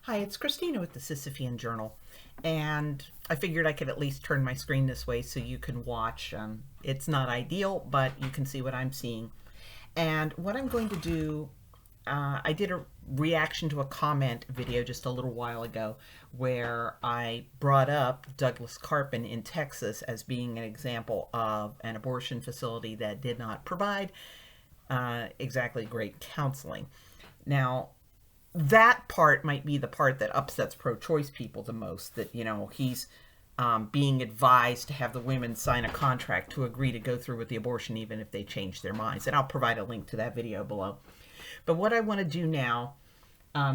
Hi, it's Christina with the Sisyphean Journal, and I figured I could at least turn my screen this way so you can watch. It's not ideal, but you can see what I'm seeing. And what I'm going to do, I did a reaction to a comment video just a little while ago where I brought up Douglas Karpen in Texas as being an example of an abortion facility that did not provide exactly great counseling. Now, that part might be the part that upsets pro-choice people the most, that he's being advised to have the women sign a contract to agree to go through with the abortion even if they change their minds, and I'll provide a link to that video below. But what I want to do now,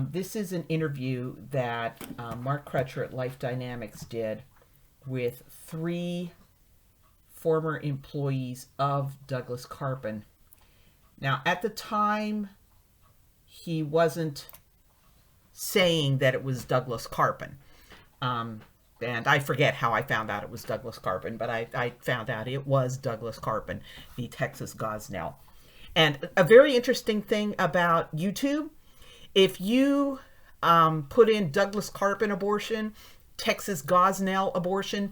this is an interview that Mark Crutcher at Life Dynamics did with 3 former employees of Douglas Karpen. Now, at the time, he wasn't saying that it was Douglas Karpen. And I forget how I found out it was Douglas Karpen, but I found out it was Douglas Karpen, the Texas Gosnell. And a very interesting thing about YouTube, if you put in Douglas Karpen abortion, Texas Gosnell abortion,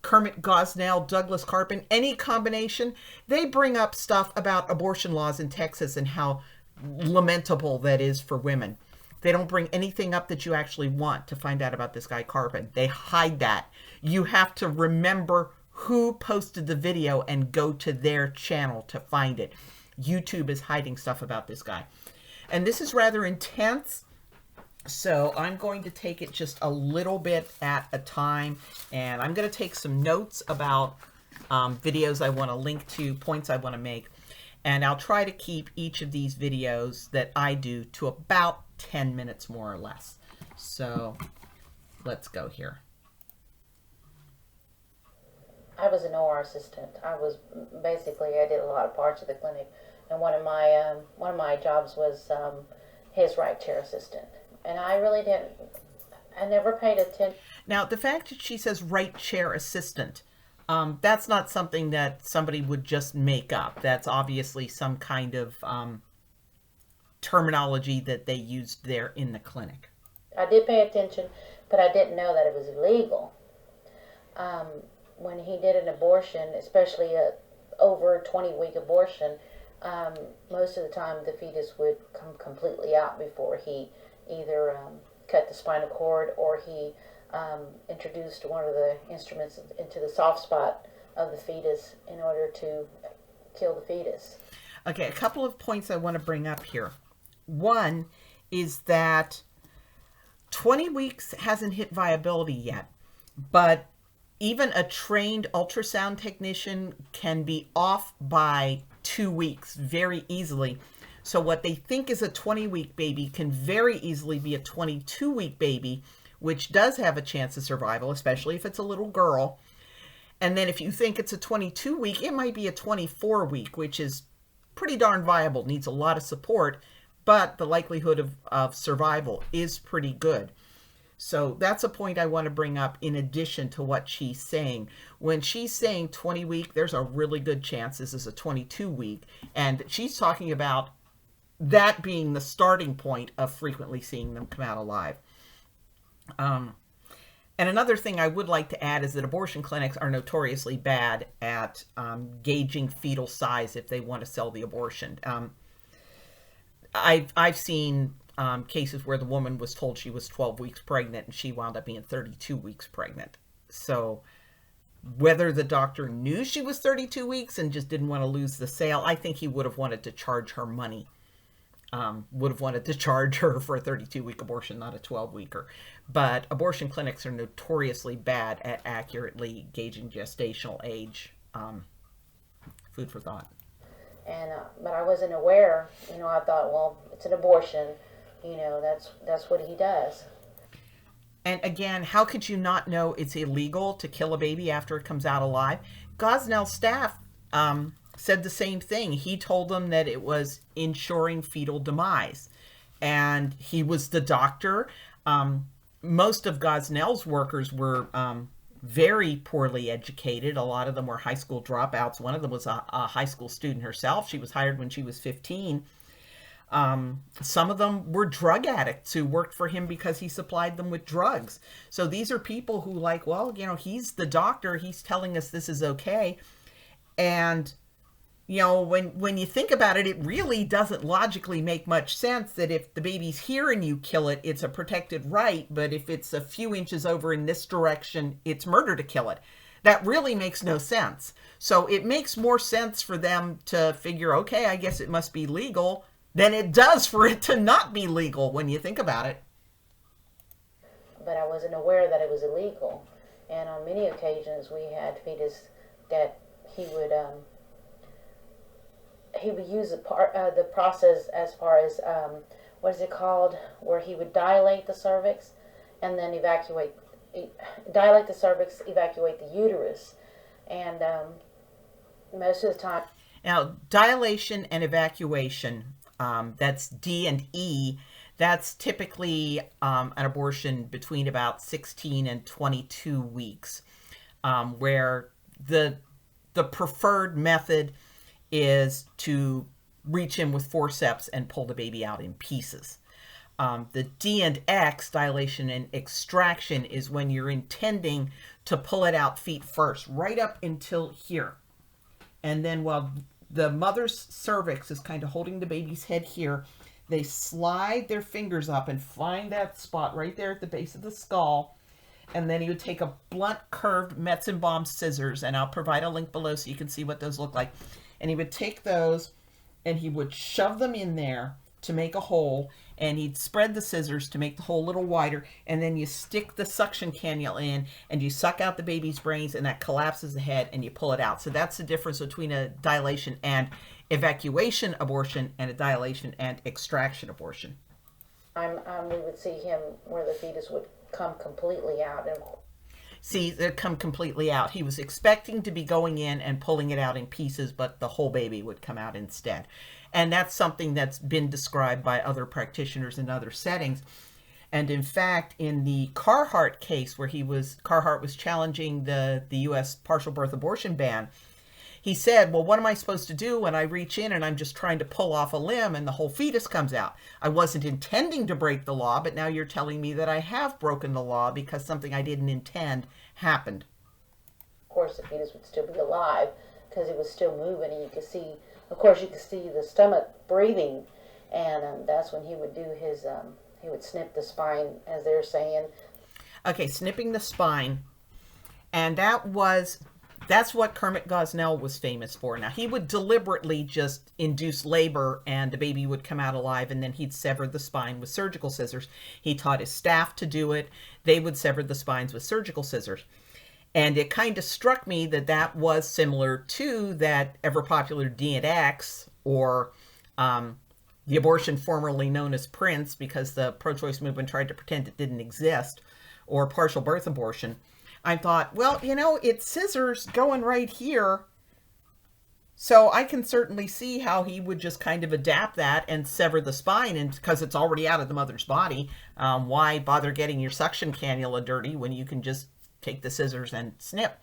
Kermit Gosnell, Douglas Karpen, any combination, they bring up stuff about abortion laws in Texas and how lamentable that is for women. They don't bring anything up that you actually want to find out about this guy Karpen. They hide that. You have to remember who posted the video and go to their channel to find it. YouTube is hiding stuff about this guy. And this is rather intense, so I'm going to take it just a little bit at a time, and I'm going to take some notes about videos I want to link to, points I want to make, and I'll try to keep each of these videos that I do to about 10 minutes more or less. So let's go here. I was an OR assistant. I did a lot of parts of the clinic, and one of my jobs was his right chair assistant. And I never paid attention. Now, the fact that she says right chair assistant, that's not something that somebody would just make up. That's obviously some kind of terminology that they used there in the clinic. I did pay attention, but I didn't know that it was illegal. When he did an abortion, especially over a 20-week abortion, most of the time the fetus would come completely out before he either cut the spinal cord or he introduced one of the instruments into the soft spot of the fetus in order to kill the fetus. Okay, a couple of points I want to bring up here. One is that 20 weeks hasn't hit viability yet, but even a trained ultrasound technician can be off by 2 weeks very easily. So what they think is a 20-week baby can very easily be a 22-week baby, which does have a chance of survival, especially if it's a little girl. And then if you think it's a 22-week, it might be a 24-week, which is pretty darn viable, needs a lot of support, but the likelihood of survival is pretty good. So that's a point I want to bring up in addition to what she's saying. When she's saying 20 week, there's a really good chance this is a 22 week. And she's talking about that being the starting point of frequently seeing them come out alive. And another thing I would like to add is that abortion clinics are notoriously bad at gauging fetal size if they want to sell the abortion. I've seen cases where the woman was told she was 12 weeks pregnant and she wound up being 32 weeks pregnant. So whether the doctor knew she was 32 weeks and just didn't want to lose the sale, I think he would have wanted to charge her money. Would have wanted to charge her for a 32-week abortion, not a 12-weeker. But abortion clinics are notoriously bad at accurately gauging gestational age. Food for thought. And but I wasn't aware. I thought, well, it's an abortion. That's what he does. And again, how could you not know it's illegal to kill a baby after it comes out alive? Gosnell staff said the same thing. He told them that it was ensuring fetal demise. And he was the doctor. Most of Gosnell's workers were very poorly educated. A lot of them were high school dropouts. One of them was a high school student herself. She was hired when she was 15. Some of them were drug addicts who worked for him because he supplied them with drugs. So these are people who like, well, he's the doctor. He's telling us this is okay. And, when you think about it, it really doesn't logically make much sense that if the baby's here and you kill it, it's a protected right. But if it's a few inches over in this direction, it's murder to kill it. That really makes no sense. So it makes more sense for them to figure, okay, I guess it must be legal, than it does for it to not be legal when you think about it. But I wasn't aware that it was illegal. And on many occasions we had fetus that he would use the process as far as what is it called, where he would dilate the cervix and then dilate the cervix, evacuate the uterus, and most of the time. Now, dilation and evacuation, that's D and E. That's typically an abortion between about 16 and 22 weeks, where the preferred method is to reach in with forceps and pull the baby out in pieces. The D and X, dilation and extraction, is when you're intending to pull it out feet first, right up until here. And then while the mother's cervix is kind of holding the baby's head here, they slide their fingers up and find that spot right there at the base of the skull. And then you would take a blunt curved Metzenbaum scissors, and I'll provide a link below so you can see what those look like. And he would take those and he would shove them in there to make a hole, and he'd spread the scissors to make the hole a little wider, and then you stick the suction cannula in and you suck out the baby's brains, and that collapses the head and you pull it out. So that's the difference between a dilation and evacuation abortion and a dilation and extraction abortion. We would see him where the fetus would come completely out. See, it come completely out. He was expecting to be going in and pulling it out in pieces, but the whole baby would come out instead. And that's something that's been described by other practitioners in other settings. And in fact, in the Carhart case, where Carhart was challenging the U.S. partial birth abortion ban, he said, well, what am I supposed to do when I reach in and I'm just trying to pull off a limb and the whole fetus comes out? I wasn't intending to break the law, but now you're telling me that I have broken the law because something I didn't intend happened. Of course, the fetus would still be alive because it was still moving, and you could see, of course, you could see the stomach breathing, and that's when he would do his, he would snip the spine, as they're saying. Okay, snipping the spine, and that's what Kermit Gosnell was famous for. Now, he would deliberately just induce labor and the baby would come out alive, and then he'd sever the spine with surgical scissors. He taught his staff to do it. They would sever the spines with surgical scissors. And it kind of struck me that that was similar to that ever-popular D and X, or the abortion formerly known as Prince, because the pro-choice movement tried to pretend it didn't exist, or partial birth abortion. I thought, well, it's scissors going right here. So I can certainly see how he would just kind of adapt that and sever the spine, and because it's already out of the mother's body, why bother getting your suction cannula dirty when you can just take the scissors and snip?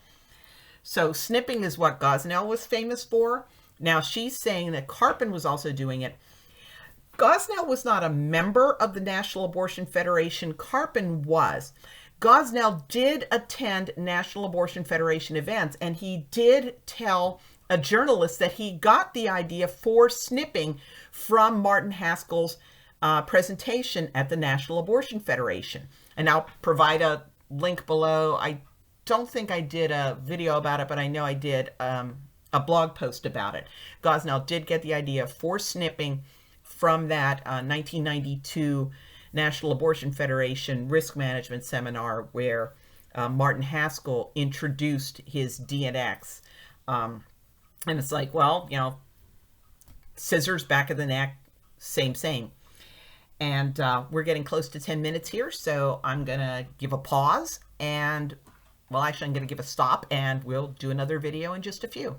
So snipping is what Gosnell was famous for. Now she's saying that Karpen was also doing it. Gosnell was not a member of the National Abortion Federation. Karpen was. Gosnell did attend National Abortion Federation events, and he did tell a journalist that he got the idea for snipping from Martin Haskell's presentation at the National Abortion Federation. And I'll provide a link below. I don't think I did a video about it, but I know I did a blog post about it. Gosnell did get the idea for snipping from that 1992 National Abortion Federation risk management seminar where Martin Haskell introduced his D and X. And it's like, well, scissors, back of the neck, same. And we're getting close to 10 minutes here, so I'm going to give a pause, and, well, actually, I'm going to give a stop, and we'll do another video in just a few.